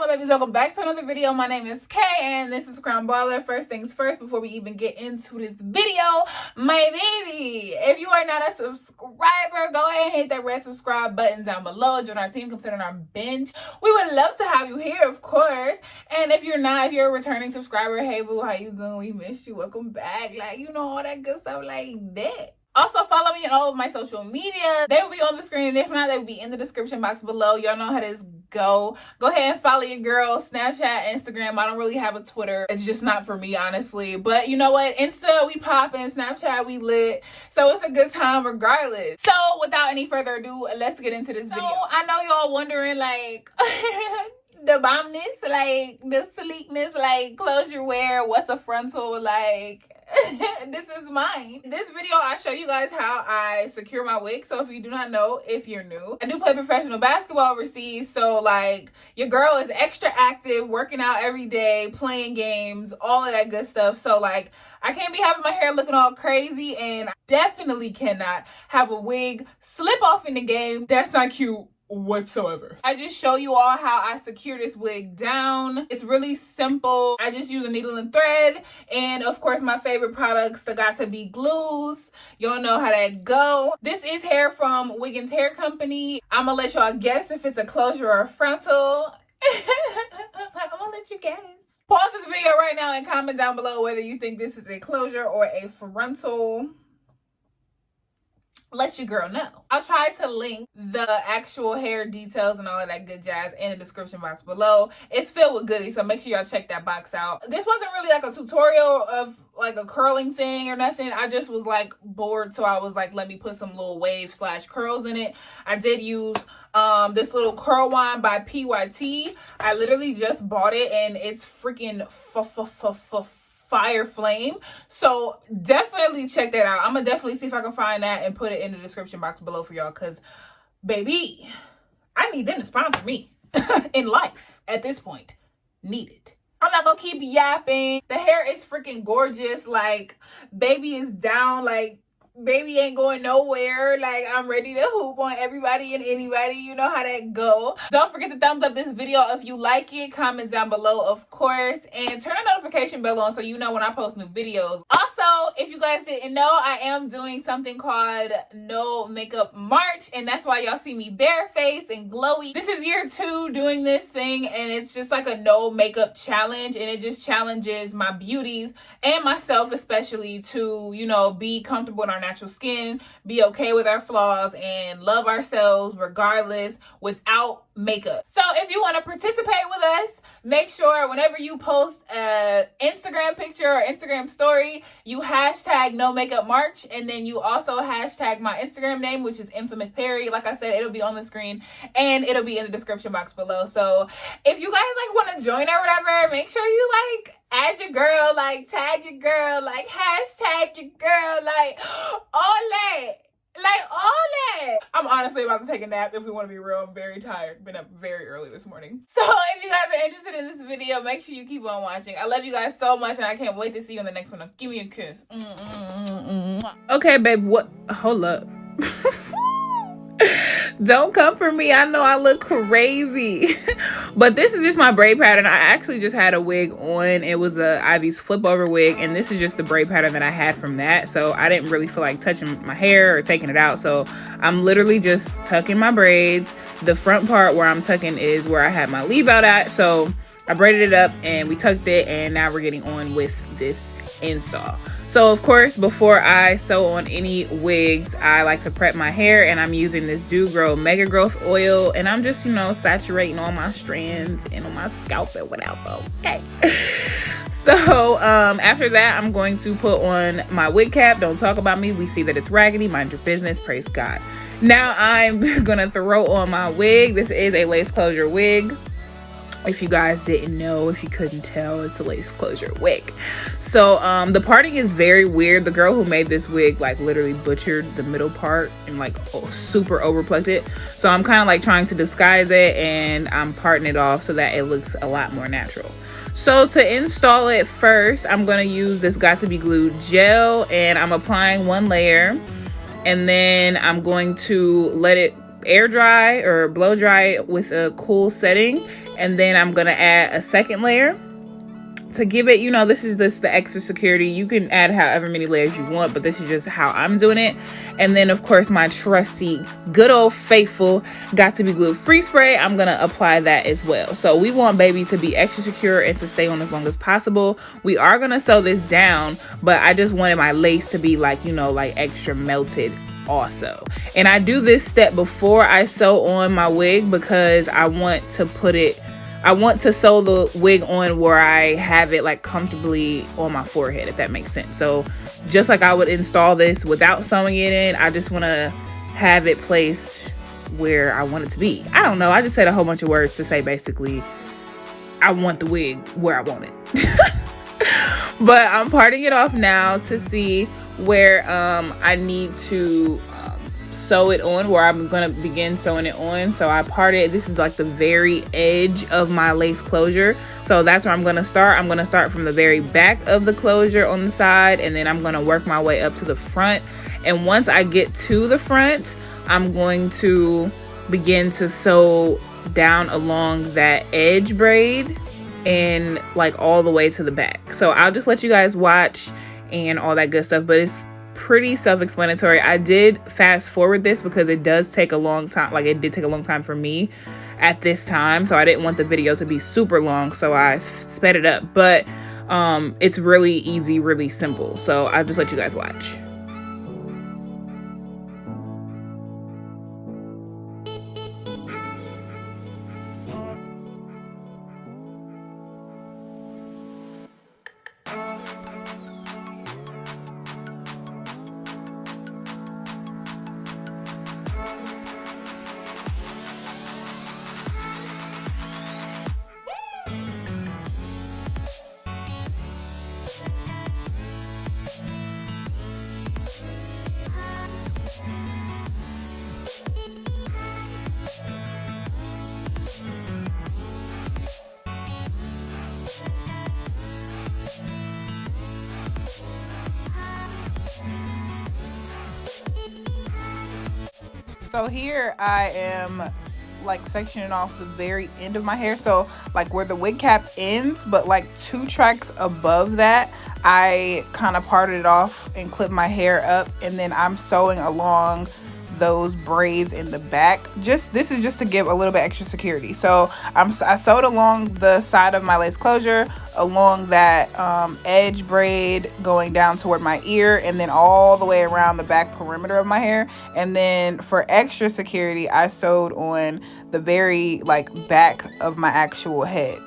my babies, welcome back to another video. My name is Kay and this is Crown Baller. First things first, before we even get into this video, my baby, if you are not a subscriber, go ahead and hit that red subscribe button down below. Join our team, come sit on our bench. We would love to have you here, of course. And if you're not, if you're a returning subscriber, hey boo, how you doing? We missed you. Welcome back. Like, you know, all that good stuff like that. Also, follow me on all of my social media. They will be on the screen, and if not, they will be in the description box below. Y'all know how this go. Go ahead and follow your girl. Snapchat, Instagram. I don't really have a Twitter. It's just not for me, honestly. But you know what? Insta, we poppin'. Snapchat, we lit. So it's a good time regardless. So without any further ado, let's get into this video. I know y'all wondering, like, the bombness, like, the sleekness, like, closure wear, what's a frontal, like... This is mine. This video I show you guys how I secure my wig. So if you do not know, if you're new, I do play professional basketball overseas, so like your girl is extra active, working out every day, playing games, all of that good stuff. So like I can't be having my hair looking all crazy, and I definitely cannot have a wig slip off in the game. That's not cute whatsoever. I just show you all how I secure this wig down. It's really simple. I just use a needle and thread, and of course my favorite products, the got to be glues. Y'all know how that go. This is hair from Wiggins Hair Company. I'm gonna let y'all guess if it's a closure or a frontal. I'm gonna let you guess. Pause this video right now and comment down below whether you think this is a closure or a frontal. Let your girl know. I'll try to link the actual hair details and all of that good jazz in the description box below. It's filled with goodies, so make sure y'all check that box out. This wasn't really like a tutorial of like a curling thing or nothing. I just was like bored, so I was like, let me put some little wave / curls in it. I did use this little curl wand by PYT. I literally just bought it and it's freaking fire flame. So definitely check that out. I'm gonna definitely see if I can find that and put it in the description box below for y'all, because baby, I need them to sponsor me in life at this point. Need it. I'm not gonna keep yapping. The hair is freaking gorgeous. Like, baby is down. Like, baby ain't going nowhere. Like, I'm ready to hoop on everybody and anybody. You know how that go. Don't forget to thumbs up this video if you like it. Comment down below, of course, and turn the notification bell on so you know when I post new videos. Also, if you guys didn't know, I am doing something called No Makeup March, and that's why y'all see me barefaced and glowy. This is year 2 doing this thing, and it's just like a no makeup challenge, and it just challenges my beauties and myself especially to, you know, be comfortable in our natural skin, be okay with our flaws, and love ourselves regardless without makeup. So if you want to participate with us, make sure whenever you post a Instagram picture or Instagram story, you hashtag No Makeup March, and then you also hashtag my Instagram name, which is infamousperry. Like I said, it'll be on the screen and it'll be in the description box below. So if you guys like want to join or whatever, make sure you like add your girl, like tag your girl, like hashtag your girl, like all that. Like all that. I'm honestly about to take a nap if we want to be real. I'm very tired. Been up very early this morning. So if you guys are interested in this video, make sure you keep on watching. I love you guys so much and I can't wait to see you in the next one. Now, give me a kiss. Okay, babe. What? Hold up. Don't come for me. I know I look crazy. But this is just my braid pattern. I actually just had a wig on. It was the Ivy's flip over wig, and this is just the braid pattern that I had from that. So I didn't really feel like touching my hair or taking it out. So I'm literally just tucking my braids. The front part where I'm tucking is where I had my leave out at. So I braided it up and we tucked it, and now we're getting on with this install. So of course, before I sew on any wigs, I like to prep my hair, and I'm using this Do Grow Mega Growth Oil, and I'm just, you know, saturating all my strands and on my scalp and whatever. Okay. So after that, I'm going to put on my wig cap. Don't talk about me. We see that it's raggedy. Mind your business. Praise God. Now I'm gonna throw on my wig. This is a lace closure wig. If you guys didn't know, if you couldn't tell, it's a lace closure wig. So the parting is very weird. The girl who made this wig like literally butchered the middle part and like super overplucked it. So I'm kind of like trying to disguise it, and I'm parting it off so that it looks a lot more natural. So to install it first, I'm going to use this Got To Be Glued gel, and I'm applying one layer, and then I'm going to let it air dry or blow dry it with a cool setting, and then I'm gonna add a second layer to give it, you know, this is the extra security. You can add however many layers you want, but this is just how I'm doing it. And then of course my trusty, good old faithful Got to Be Glued free spray, I'm gonna apply that as well. So we want baby to be extra secure and to stay on as long as possible. We are gonna sew this down, but I just wanted my lace to be like, you know, like extra melted also. And I do this step before I sew on my wig because I want to sew the wig on where I have it like comfortably on my forehead, if that makes sense. So just like I would install this without sewing it in, I just want to have it placed where I want it to be. I don't know. I just said a whole bunch of words to say basically I want the wig where I want it. But I'm parting it off now to see where I need to sew it on, where I'm gonna begin sewing it on. So I parted, this is like the very edge of my lace closure, so that's where I'm gonna start. I'm gonna start from the very back of the closure on the side, and then I'm gonna work my way up to the front. And once I get to the front, I'm going to begin to sew down along that edge braid and like all the way to the back. So I'll just let you guys watch and all that good stuff, but it's pretty self-explanatory. I did fast forward this because it does take a long time. Like it did take a long time for me at this time, so I didn't want the video to be super long, so I sped it up. But it's really easy, really simple, so I'll just let you guys watch. So here I am like sectioning off the very end of my hair, so like where the wig cap ends, but like 2 tracks above that I kind of parted it off and clipped my hair up, and then I'm sewing along those braids in the back. This is just to give a little bit extra security. So I sewed along the side of my lace closure, along that edge braid going down toward my ear, and then all the way around the back perimeter of my hair. And then for extra security, I sewed on the very like back of my actual head.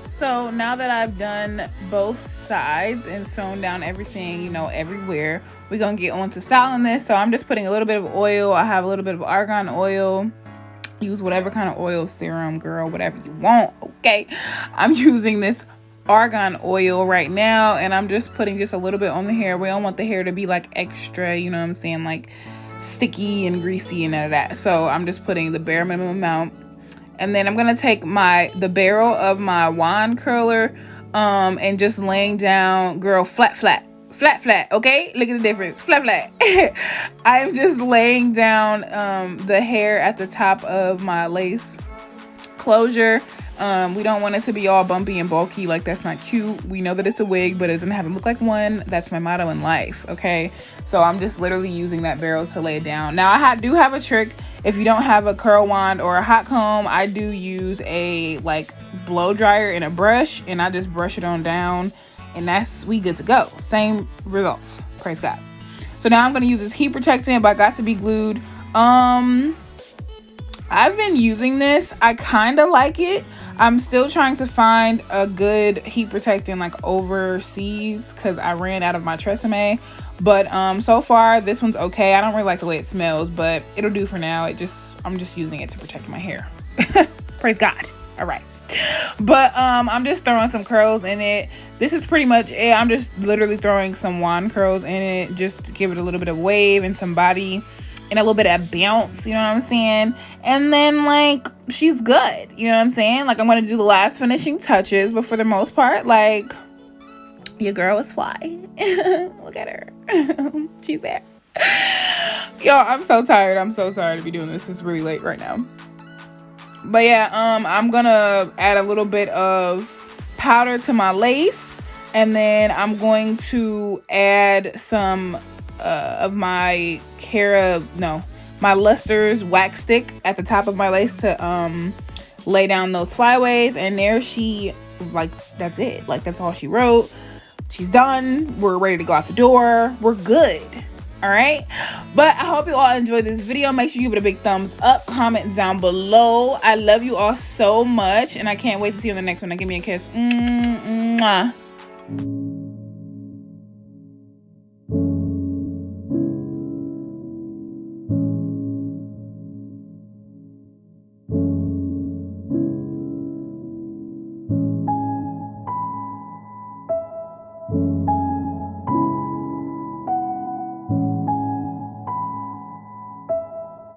So now that I've done both sides and sewn down everything, you know, everywhere, we're gonna get on to styling this. So I'm just putting a little bit of oil. I have a little bit of argan oil. Use whatever kind of oil, serum, girl, whatever you want, okay? I'm using this argan oil right now, and I'm just putting just a little bit on the hair. We don't want the hair to be like extra, you know what I'm saying, like sticky and greasy and none of that. So I'm just putting the bare minimum amount. And then I'm gonna take the barrel of my wand curler and just laying down, girl, flat, okay? Look at the difference, flat. I'm just laying down the hair at the top of my lace closure, We don't want it to be all bumpy and bulky. Like, that's not cute. We know that it's a wig, but it doesn't have to look like one. That's my motto in life, okay? So I'm just literally using that barrel to lay it down. Now, I do have a trick. If you don't have a curl wand or a hot comb, I do use a like blow dryer and a brush, and I just brush it on down, and we good to go. Same results, praise God. So now I'm going to use this heat protectant by Got to Be Glued. I've been using this. I kind of like it. I'm still trying to find a good heat protectant like overseas because I ran out of my Tresemme. But so far this one's okay. I don't really like the way it smells, but it'll do for now. I'm just using it to protect my hair. Praise God. All right. But I'm just throwing some curls in it. This is pretty much it. I'm just literally throwing some wand curls in it just to give it a little bit of wave and some body and a little bit of bounce, you know what I'm saying? And then, like, she's good, you know what I'm saying? Like, I'm going to do the last finishing touches, but for the most part, like, your girl is fly. Look at her. She's there. Yo, I'm so tired. I'm so sorry to be doing this. It's really late right now. But yeah, I'm going to add a little bit of powder to my lace, and then I'm going to add some of my my Luster's wax stick at the top of my lace to lay down those flyaways. And there that's it. Like, that's all she wrote. She's done. We're ready to go out the door. We're good. All right, but I hope you all enjoyed this video. Make sure you give it a big thumbs up, comment down below. I love you all so much, and I can't wait to see you in the next one. Now give me a kiss. Mwah.